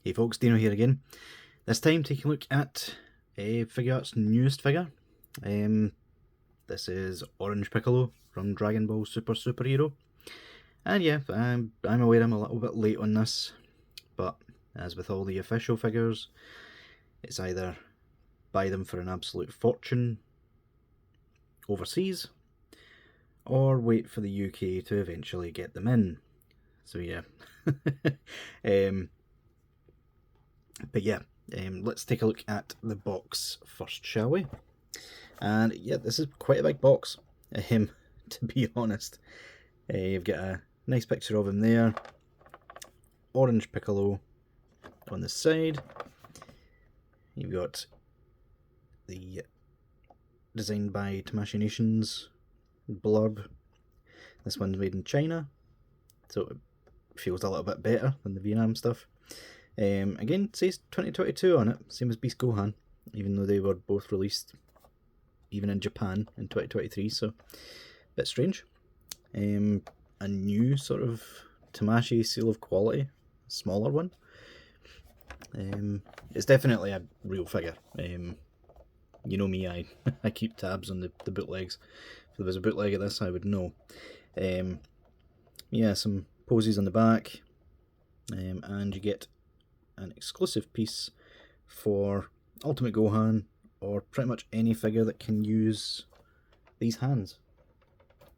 Hey folks, Deano here again. This time taking a look at Figuarts' newest figure. This is Orange Piccolo from Dragonball Superhero. And yeah, I'm aware I'm a little bit late on this, but as with all the official figures, it's either buy them for an absolute fortune overseas, or wait for the UK to eventually get them in. So yeah. But yeah, let's take a look at the box first, shall we? And yeah, this is quite a big box, to be honest. You've got a nice picture of him there. Orange Piccolo on the side. You've got the designed by Tamashii Nations blurb. This one's made in China, so it feels a little bit better than the Vietnam stuff. Again, it says 2022 on it, same as Beast Gohan, even though they were both released even in Japan in 2023, so a bit strange. A new sort of Tamashii seal of quality, smaller one. It's definitely a real figure. You know me, I keep tabs on the bootlegs. If there was a bootleg of this, I would know. Yeah, some poses on the back, and you get an exclusive piece for Ultimate Gohan, or pretty much any figure that can use these hands.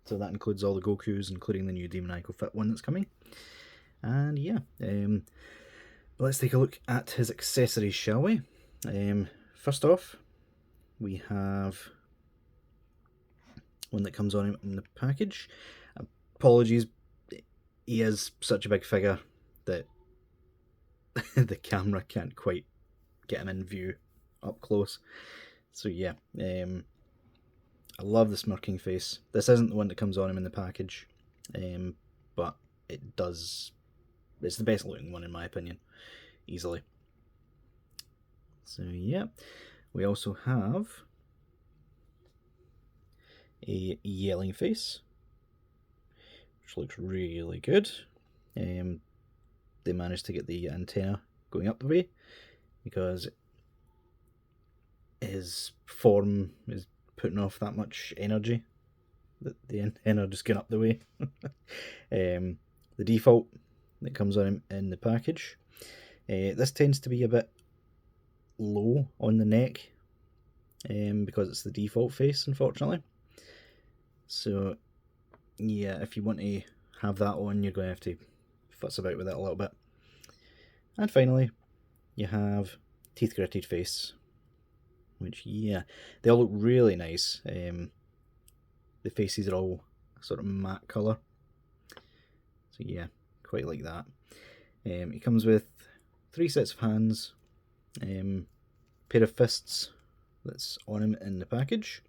So that includes all the Gokus, including the new Demoniacal Fit one that's coming. And yeah, let's take a look at his accessories, shall we? First off, we have one that comes on him in the package. Apologies, he is such a big figure that the camera can't quite get him in view up close. So yeah, I love the smirking face. This isn't the one that comes on him in the package, but it does. It's the best looking one in my opinion, easily. So yeah, we also have a yelling face, which looks really good. They managed to get the antenna going up the way, because his form is putting off that much energy that the antenna just going up the way. The default that comes on him in the package, this tends to be a bit low on the neck, because it's the default face, unfortunately. So yeah, if you want to have that on, you're going to have to futz about with it a little bit. And finally, you have teeth gritted face, which yeah, they all look really nice. The faces are all sort of matte colour, so yeah, quite like that. It comes with 3 sets of hands, pair of fists that's on him in the package,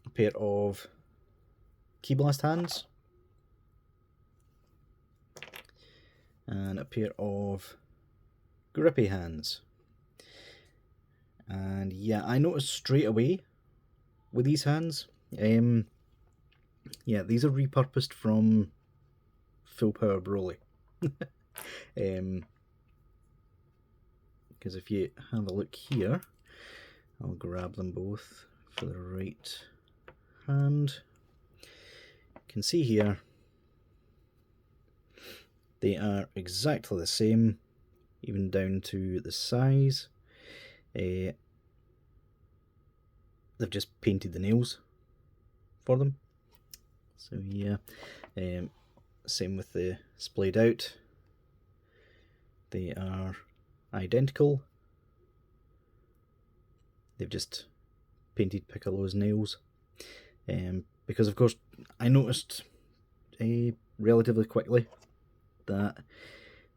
a pair of Ki Blast hands, and a pair of grippy hands. And yeah, I noticed straight away with these hands, yeah, these are repurposed from Full Power Broly. Because if you have a look here, I'll grab them both for the right hand. You can see here, they are exactly the same, even down to the size. They've just painted the nails for them. So yeah, same with the splayed out. They are identical. They've just painted Piccolo's nails. Because of course I noticed relatively quickly that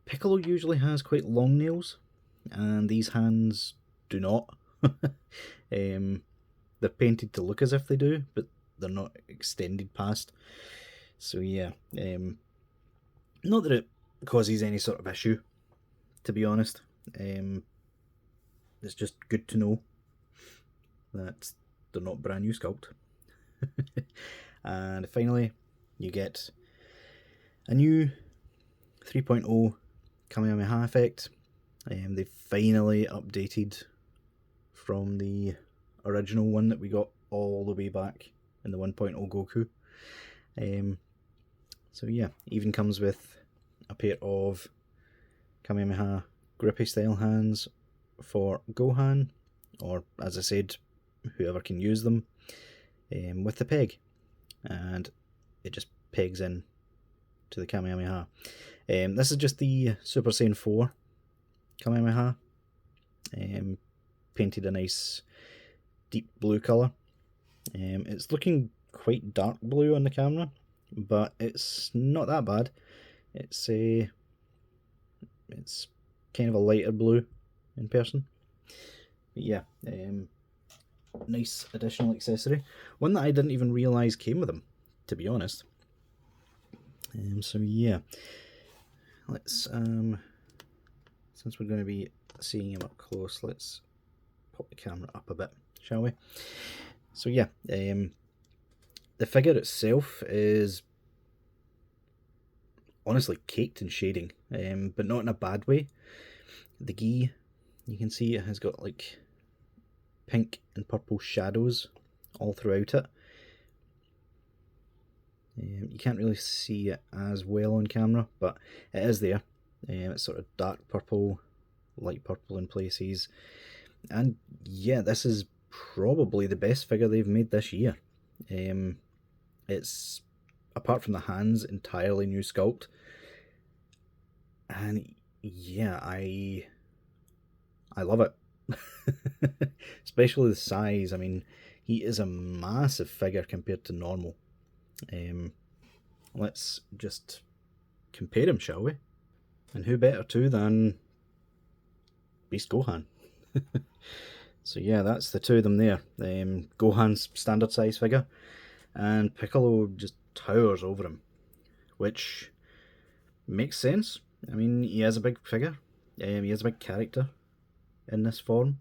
Piccolo usually has quite long nails, and these hands do not. They're painted to look as if they do, but they're not extended past. So yeah, not that it causes any sort of issue, to be honest. It's just good to know that they're not brand new sculpt. And finally, you get a new 3.0 Kamehameha effect. They finally updated from the original one that we got all the way back in the 1.0 Goku. So yeah, even comes with a pair of Kamehameha grippy style hands for Gohan, or as I said, whoever can use them, with the peg, and it just pegs in to the Kamehameha. This is just the Super Saiyan 4 Kamehameha, painted a nice deep blue colour. It's looking quite dark blue on the camera, but it's not that bad. It's kind of a lighter blue in person. But yeah, nice additional accessory. One that I didn't even realise came with them, to be honest. So yeah, let's since we're going to be seeing him up close, let's pop the camera up a bit, shall we? So yeah, the figure itself is honestly caked in shading, but not in a bad way. The gi, you can see it has got like pink and purple shadows all throughout it. You can't really see it as well on camera, but it is there. It's sort of dark purple, light purple in places, and yeah, this is probably the best figure they've made this year. It's, apart from the hands, entirely new sculpt, and yeah, I love it. Especially the size. I mean, he is a massive figure compared to normal. Let's just compare him, shall we? And who better too than Beast Gohan? So yeah, that's the two of them there. Gohan's standard size figure, and Piccolo just towers over him, which makes sense. I mean, he is a big figure. He is a big character in this form.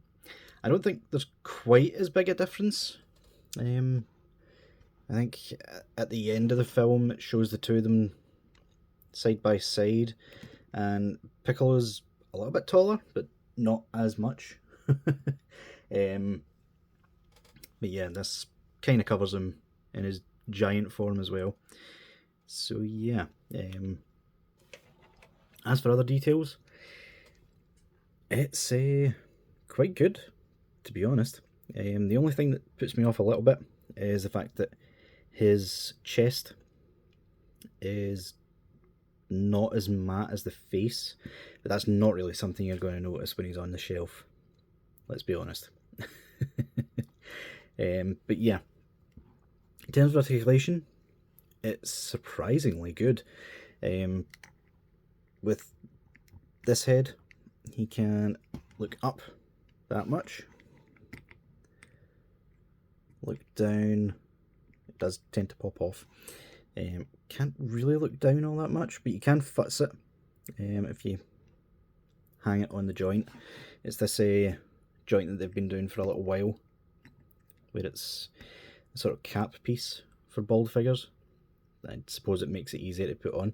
I don't think there's quite as big a difference. I think at the end of the film it shows the two of them side by side, and Piccolo's a little bit taller, but not as much. But yeah, this kind of covers him in his giant form as well. So yeah, as for other details, it's quite good, to be honest. The only thing that puts me off a little bit is the fact that his chest is not as matte as the face, but that's not really something you're going to notice when he's on the shelf. Let's be honest. But yeah, in terms of articulation, it's surprisingly good. With this head, he can look up that much, look down. It does tend to pop off. Can't really look down all that much, but you can futz it if you hang it on the joint. It's this joint that they've been doing for a little while, where it's a sort of cap piece for bald figures. I suppose it makes it easier to put on.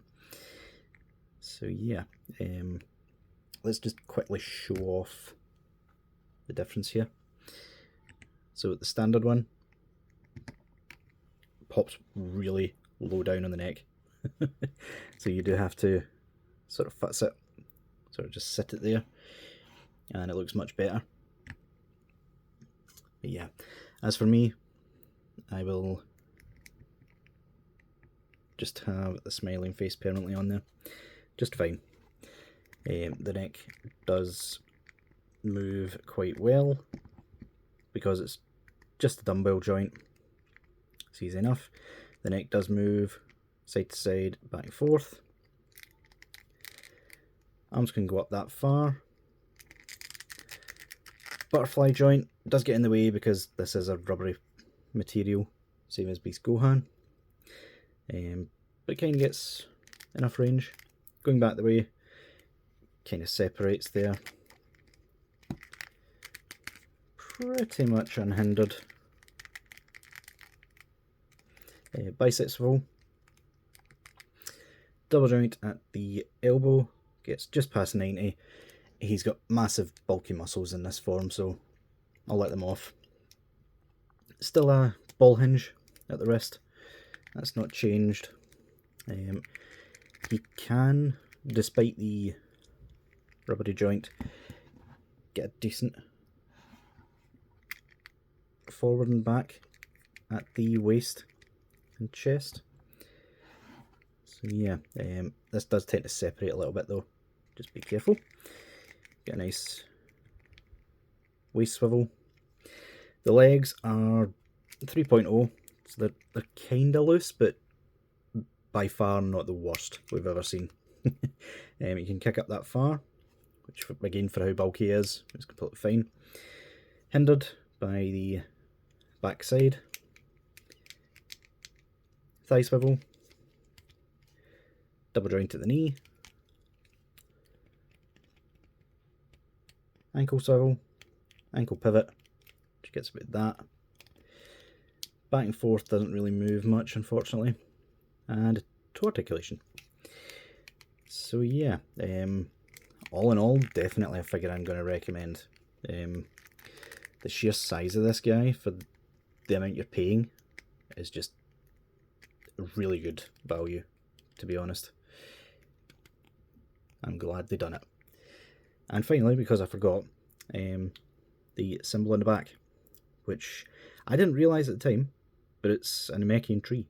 So yeah, let's just quickly show off the difference here. So the standard one pops really low down on the neck. So you do have to sort of futz it, sort of just sit it there, and it looks much better. But yeah, as for me, I will just have the smiling face permanently on there, just fine. The neck does move quite well because it's just a dumbbell joint. It's easy enough. The neck does move side to side, back and forth. Arms can go up that far. Butterfly joint does get in the way because this is a rubbery material, same as Beast Gohan. But it kind of gets enough range. Going back the way, kind of separates there. Pretty much unhindered. Biceps full. Double joint at the elbow, gets just past 90. He's got massive bulky muscles in this form, so I'll let them off. Still a ball hinge at the wrist, that's not changed. He can, despite the rubbery joint, get a decent forward and back at the waist and chest. So yeah, this does tend to separate a little bit though, just be careful. Get a nice waist swivel. The legs are 3.0, so they're kind of loose, but by far not the worst we've ever seen. You can kick up that far, which again for how bulky he is completely fine. Hindered by the back side. Thigh swivel. Double joint at the knee. Ankle swivel. Ankle pivot, which gets about that. Back and forth doesn't really move much, unfortunately. And toe articulation. So yeah, all in all, definitely a figure I'm going to recommend. The sheer size of this guy for the amount you're paying is just really good value, to be honest. I'm glad they done it. And finally, because I forgot, the symbol on the back, which I didn't realise at the time, but it's a Namekian tree.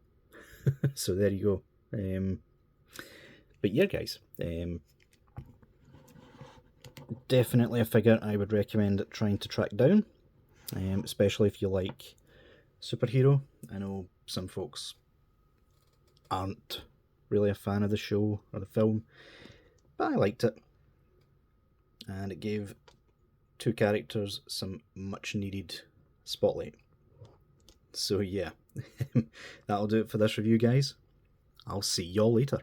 So there you go. But yeah, guys, definitely a figure I would recommend trying to track down, especially if you like superhero. I know some folks aren't really a fan of the show or the film, but I liked it, and it gave two characters some much needed spotlight. So yeah, that'll do it for this review, guys. I'll see y'all later.